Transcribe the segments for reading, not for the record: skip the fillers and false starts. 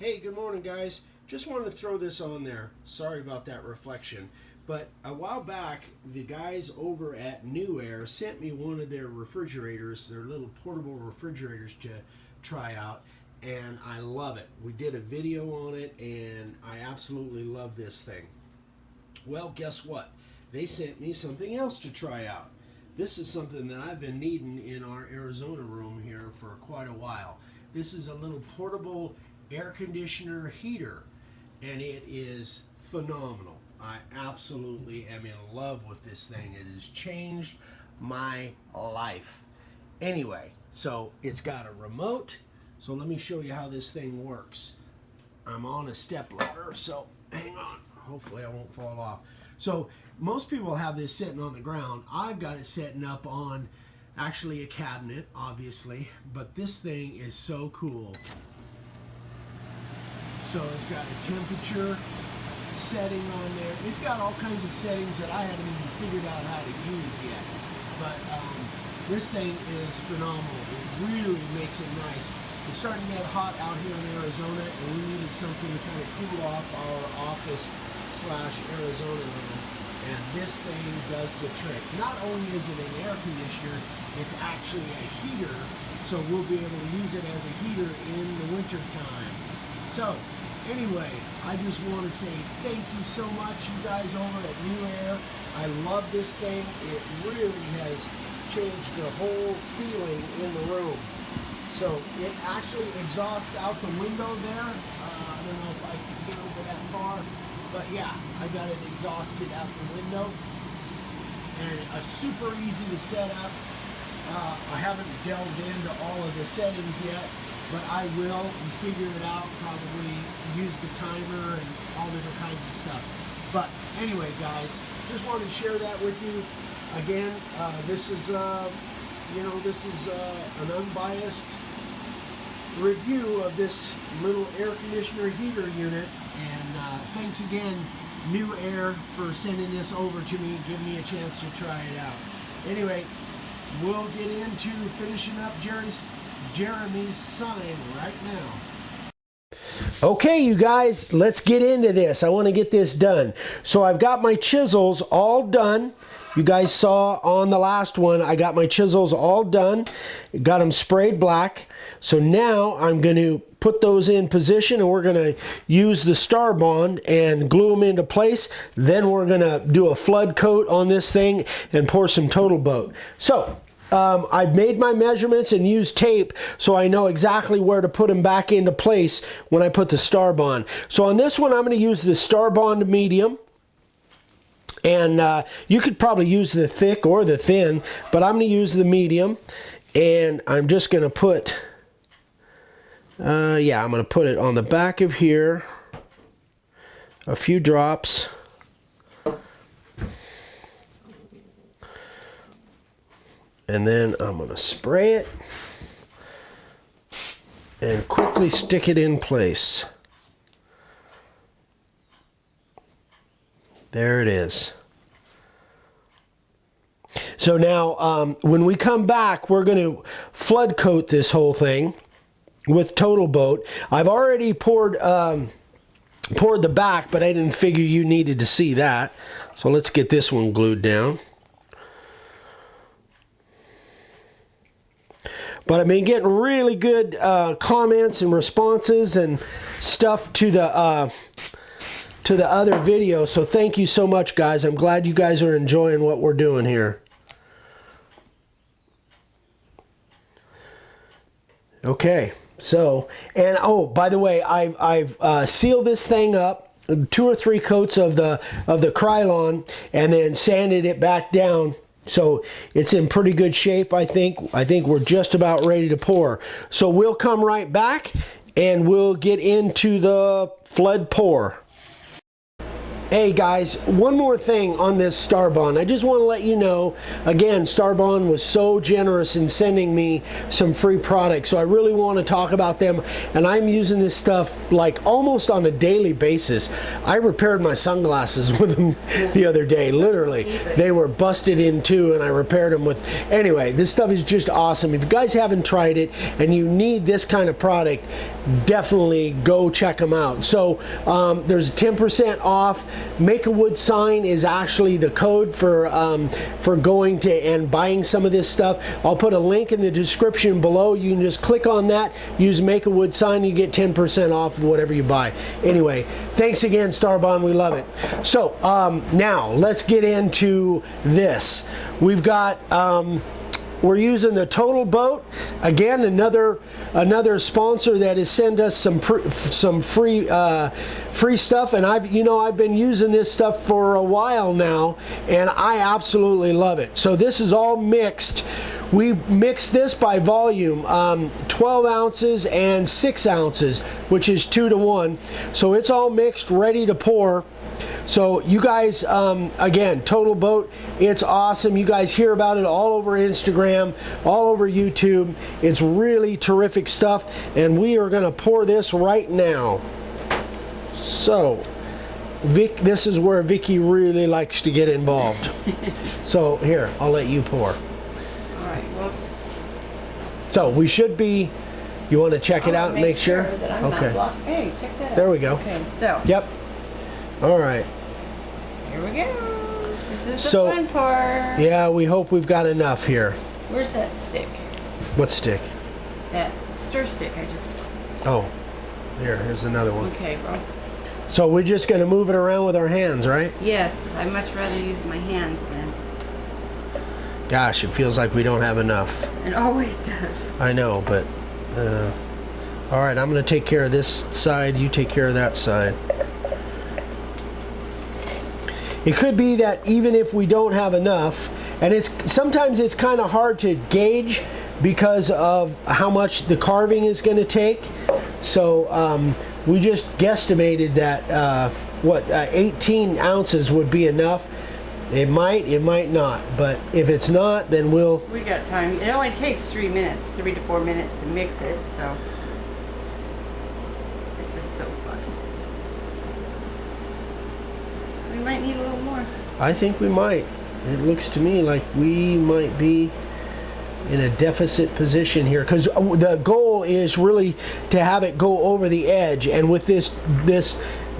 Hey, good morning, guys. Just wanted to throw this on there. Sorry about that reflection. But a while back, the guys over at Newair sent me one of their refrigerators, their little portable refrigerators to try out, and I love it. We did a video on it, and I absolutely love this thing. Well, guess what? They sent me something else to try out. This is something that I've been needing in our Arizona room here for quite a while. This is a little portable air conditioner heater, and it is phenomenal. I absolutely am in love with this thing. It has changed my life. Anyway, so it's got a remote. So let me show you how this thing works. I'm on a step ladder, so hang on. Hopefully I won't fall off. So most people have this sitting on the ground. I've got it setting up on actually a cabinet, obviously, but this thing is so cool. So it's got a temperature setting on there. It's got all kinds of settings that I haven't even figured out how to use yet. But this thing is phenomenal. It really makes it nice. It's starting to get hot out here in Arizona, and we needed something to kind of cool off our office/Arizona room. And this thing does the trick. Not only is it an air conditioner, it's actually a heater, so we'll be able to use it as a heater in the winter time. So, anyway, I just want to say thank you so much, you guys over at Newair. I love this thing. It really has changed the whole feeling in the room. So, it actually exhausts out the window there. I don't know if I can get over that far. But yeah, I got it exhausted out the window, and super easy to set up. I haven't delved into all of the settings yet, but I will and figure it out, probably use the timer and all different kinds of stuff. But anyway, guys, just wanted to share that with you. Again, this is an unbiased review of this little air conditioner heater unit, and thanks again, Newair, for sending this over to me and giving me a chance to try it out. Anyway, we'll get into finishing up Jeremy's sign right now. Okay, you guys, let's get into this. I want to get this done. So I've got my chisels all done. You guys saw on the last one, I got my chisels all done. Got them sprayed black. So now I'm going to put those in position, and we're going to use the Star Bond and glue them into place. Then we're going to do a flood coat on this thing and pour some Total Boat. So I've made my measurements and used tape, so I know exactly where to put them back into place when I put the Star Bond. So on this one, I'm going to use the Star Bond medium. And you could probably use the thick or the thin, but I'm going to use the medium. And I'm just going to put, I'm going to put it on the back of here, a few drops. And then I'm going to spray it and quickly stick it in place. There it is. So now, when we come back, we're going to flood coat this whole thing with Total Boat. I've already poured the back, but I didn't figure you needed to see that. So let's get this one glued down. But I've been getting really good comments and responses and stuff to the other video, so thank you so much, guys. I'm glad you guys are enjoying what we're doing here. Okay, so, and oh, by the way, I've sealed this thing up, 2 or 3 coats of the Krylon, and then sanded it back down. So it's in pretty good shape, I think. I think we're just about ready to pour. So we'll come right back, and we'll get into the flood pour. Hey guys, one more thing on this Starbond. I just want to let you know, again, Starbond was so generous in sending me some free products, so I really want to talk about them, and I'm using this stuff like almost on a daily basis. I repaired my sunglasses with them the other day, literally. They were busted in two, and I repaired them with... Anyway, this stuff is just awesome. If you guys haven't tried it and you need this kind of product, definitely go check them out. So there's 10% off. Make a Wood Sign is actually the code for going to and buying some of this stuff. I'll put a link in the description below. You can just click on that, use Make a Wood Sign, you get 10% off of whatever you buy. Anyway, thanks again, Starbond. We love it. So now let's get into this. We've got we're using the Total Boat. Again, another sponsor that has sent us some free stuff, and I've been using this stuff for a while now, and I absolutely love it. So this is all mixed. We mix this by volume, 12 ounces and 6 ounces, which is 2 to 1. So it's all mixed, ready to pour. So you guys, again, Total Boat, it's awesome. You guys hear about it all over Instagram, all over YouTube. It's really terrific stuff, and we are going to pour this right now. So, Vic, this is where Vicky really likes to get involved. So here, I'll let you pour. All right. Well. So we should be. You want to check it out and make sure? That I'm not blocked. Hey, check that out. There we go. Okay. So. Yep. All right. Here we go. This is the fun part. Yeah, we hope we've got enough here. Where's that stick? What stick? That stir stick I just... Oh, here's another one. Okay, well. So we're just going to move it around with our hands, right? Yes, I'd much rather use my hands then. Gosh, it feels like we don't have enough. It always does. I know, but... all right, I'm going to take care of this side. You take care of that side. It could be that even if we don't have enough, and sometimes it's kind of hard to gauge because of how much the carving is going to take. So we just guesstimated that 18 ounces would be enough. It might not, but if it's not, then we got time. It only takes 3 minutes, 3 to 4 minutes to mix it, so this is so fun. We might need a little more. I think we might. It looks to me like we might be in a deficit position here, because the goal is really to have it go over the edge, and with this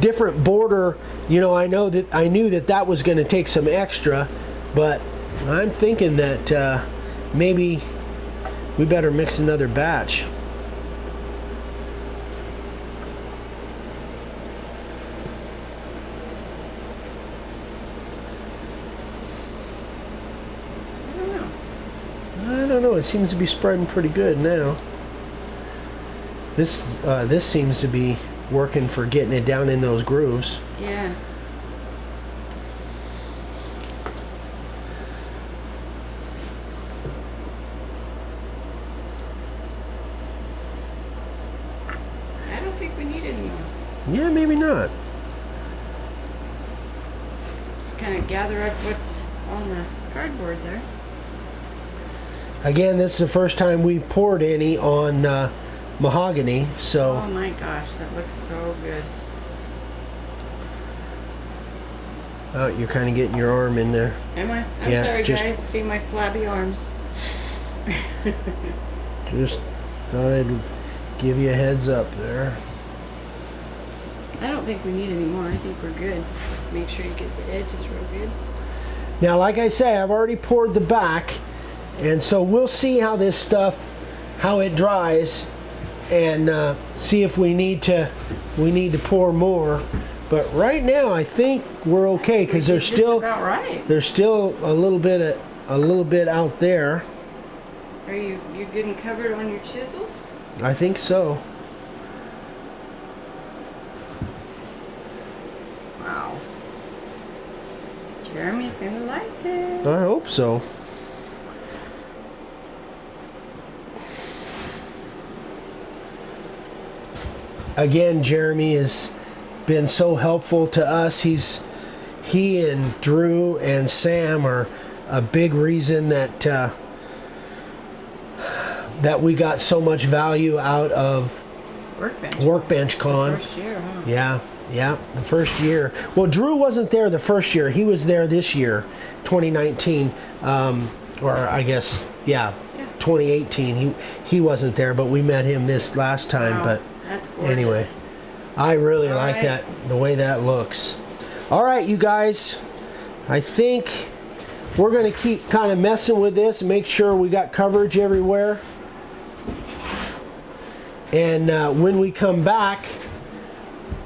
different border, I knew that was going to take some extra, but I'm thinking that maybe we better mix another batch. I don't know. It seems to be spreading pretty good now. This seems to be working for getting it down in those grooves. Yeah. I don't think we need any more. Yeah, maybe not. Just kind of gather up what's on the cardboard there. Again, this is the first time we poured any on Mahogany, so... Oh my gosh, that looks so good. Oh, you're kind of getting your arm in there. Am I? I'm sorry, guys. See my flabby arms. Just thought I'd give you a heads up there. I don't think we need any more. I think we're good. Make sure you get the edges real good. Now, like I say, I've already poured the back, and so we'll see how this stuff, how it dries, and see if we need to pour more. But right now, I think we're okay, because there's still a little bit out there. Are you getting covered on your chisels? I think so. Wow. Jeremy's gonna like this. I hope so. Again, Jeremy has been so helpful to us. He's he and Drew and Sam are a big reason that that we got so much value out of Workbench Con. The first year, huh? Yeah, the first year. Well, Drew wasn't there the first year. He was there this year, 2019, or I guess, yeah. 2018. He wasn't there, but we met him this last time. Wow, but that's gorgeous. anyway, I really All like right. that, the way that looks. All right, you guys, I think we're going to keep kind of messing with this and make sure we got coverage everywhere. And when we come back,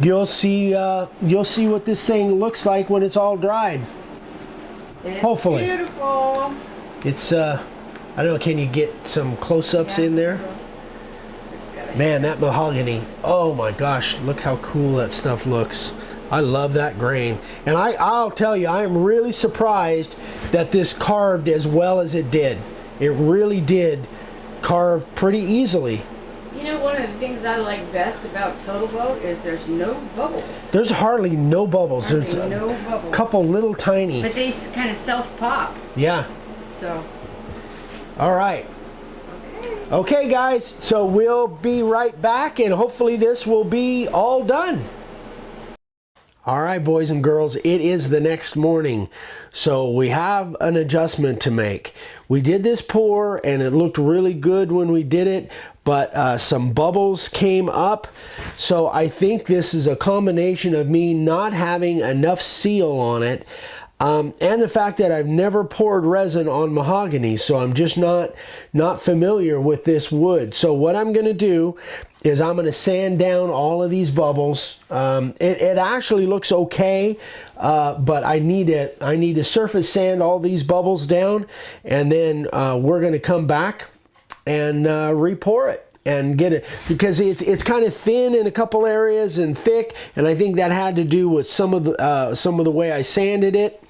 you'll see what this thing looks like when it's all dried. It's Hopefully. beautiful. It's I don't know, can you get some close-ups Yeah, in there? just gotta- Man, that mahogany. Oh my gosh, look how cool that stuff looks. I love that grain. And I'll tell you, I am really surprised that this carved as well as it did. It really did carve pretty easily. You know, one of the things I like best about Total Boat is there's no bubbles. There's hardly no bubbles. There's Hardly no a bubbles. couple little tiny. But they kind of self-pop. Yeah. So, All right. okay. Okay, guys. So we'll be right back, and hopefully this will be all done. All right, boys and girls, it is the next morning. So we have an adjustment to make. We did this pour, and it looked really good when we did it, but some bubbles came up. So I think this is a combination of me not having enough seal on it, and the fact that I've never poured resin on mahogany, so I'm just not familiar with this wood. So what I'm going to do is I'm going to sand down all of these bubbles. It actually looks okay, but I need to surface sand all these bubbles down, and then we're going to come back and re-pour it and get it, because it's kind of thin in a couple areas and thick, and I think that had to do with some of the way I sanded it.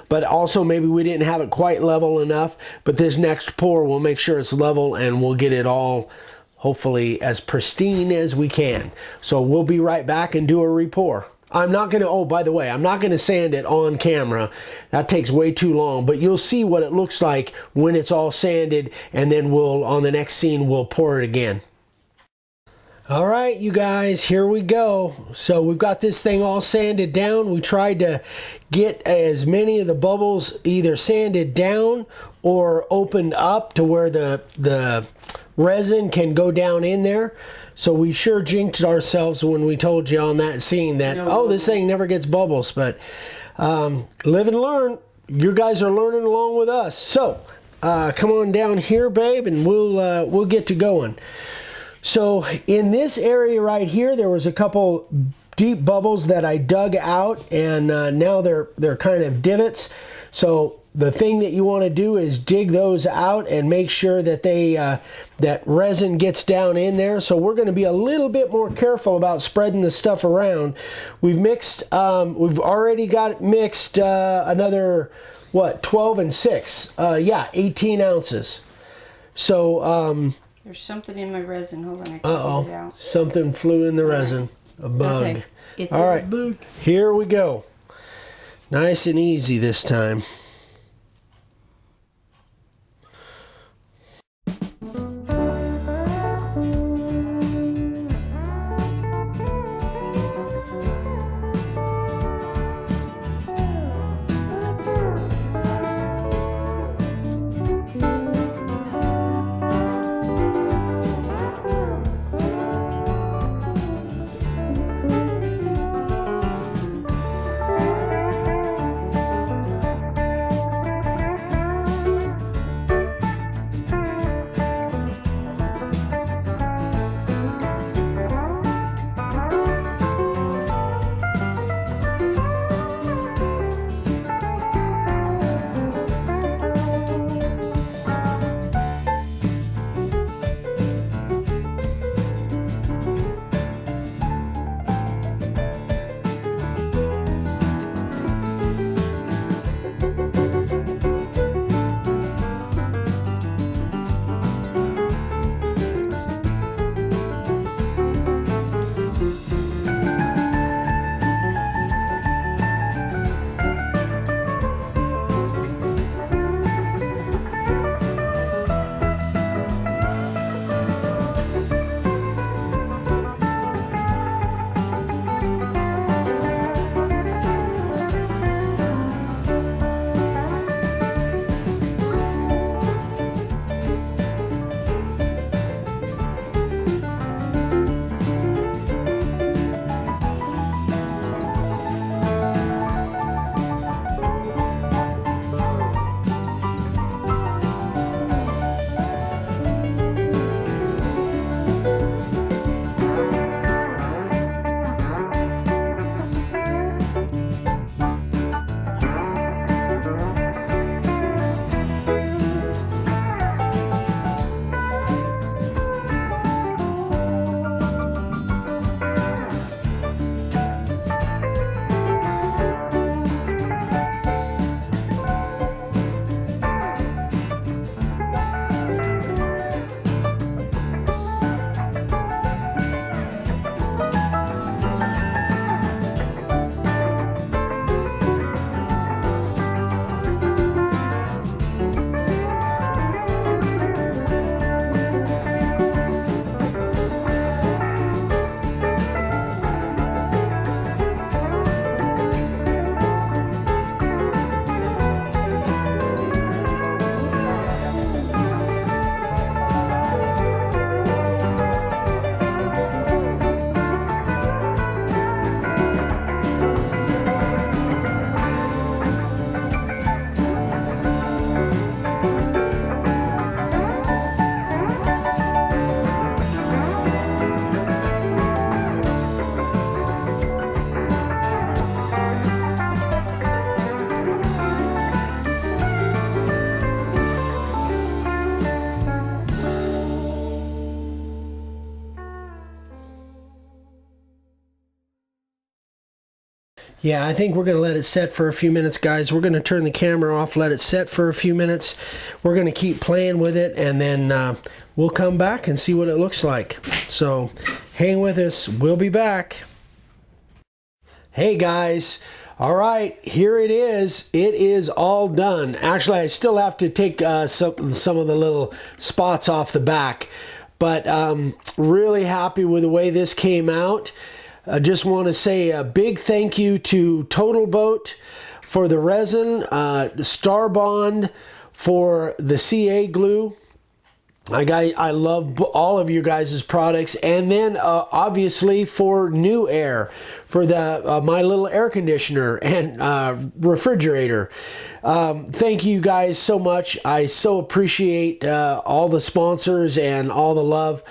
But also maybe we didn't have it quite level enough. But this next pour, we'll make sure it's level, and we'll get it all hopefully as pristine as we can. So we'll be right back and do a re-pour. I'm not going to, oh, by the way, I'm not going to sand it on camera. That takes way too long. But you'll see what it looks like when it's all sanded, and then we'll, on the next scene, we'll pour it again. All right, you guys, here we go. So we've got this thing all sanded down. We tried to get as many of the bubbles either sanded down or opened up to where the resin can go down in there. So we sure jinxed ourselves when we told you on that scene that, oh, this thing never gets bubbles. But live and learn. You guys are learning along with us. So come on down here, babe, and we'll get to going. So in this area right here, there was a couple deep bubbles that I dug out, and now they're kind of divots. So the thing that you want to do is dig those out and make sure that that resin gets down in there. So we're going to be a little bit more careful about spreading the stuff around. We've already got it mixed another, what, 12 and 6? Yeah, 18 ounces. So There's something in my resin. Hold on, I can get it out. Something flew in the resin. A bug. Okay. It's All a right, bug. here we go. Nice and easy this time. Yeah, I think we're going to let it set for a few minutes, guys. We're going to turn the camera off, let it set for a few minutes. We're going to keep playing with it, and then we'll come back and see what it looks like. So hang with us. We'll be back. Hey, guys. All right, here it is. It is all done. Actually, I still have to take some of the little spots off the back, but really happy with the way this came out. I just want to say a big thank you to Total Boat for the resin, Star Bond for the CA glue. I love all of you guys' products, and then obviously for Newair for the my little air conditioner and refrigerator. Thank you guys so much. I so appreciate all the sponsors and all the love.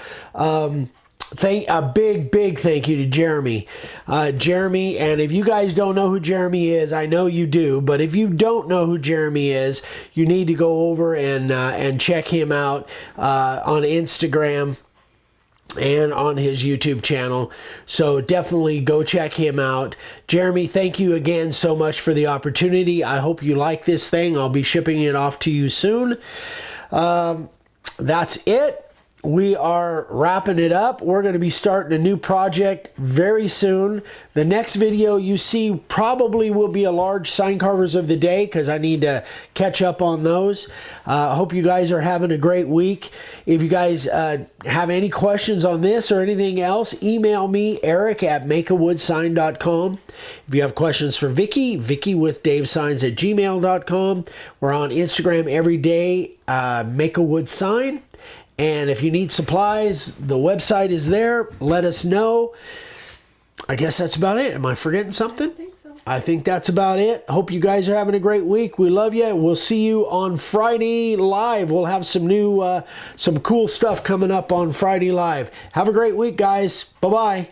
A big thank you to Jeremy. Jeremy, and if you guys don't know who Jeremy is, I know you do, but if you don't know who Jeremy is, you need to go over and check him out on Instagram and on his YouTube channel. So definitely go check him out. Jeremy, thank you again so much for the opportunity. I hope you like this thing. I'll be shipping it off to you soon. That's it. We are wrapping it up. We're going to be starting a new project very soon. The next video you see probably will be a large sign carvers of the day because I need to catch up on those. I hope you guys are having a great week. If you guys have any questions on this or anything else, email me, eric@makeawoodsign.com. If you have questions for Vicky, vickywithdavessigns@gmail.com. We're on Instagram every day, Make a Wood Sign. And if you need supplies, the website is there. Let us know. I guess that's about it. Am I forgetting something? I think so. I think that's about it. Hope you guys are having a great week. We love you. We'll see you on Friday Live. We'll have some new, some cool stuff coming up on Friday Live. Have a great week, guys. Bye-bye.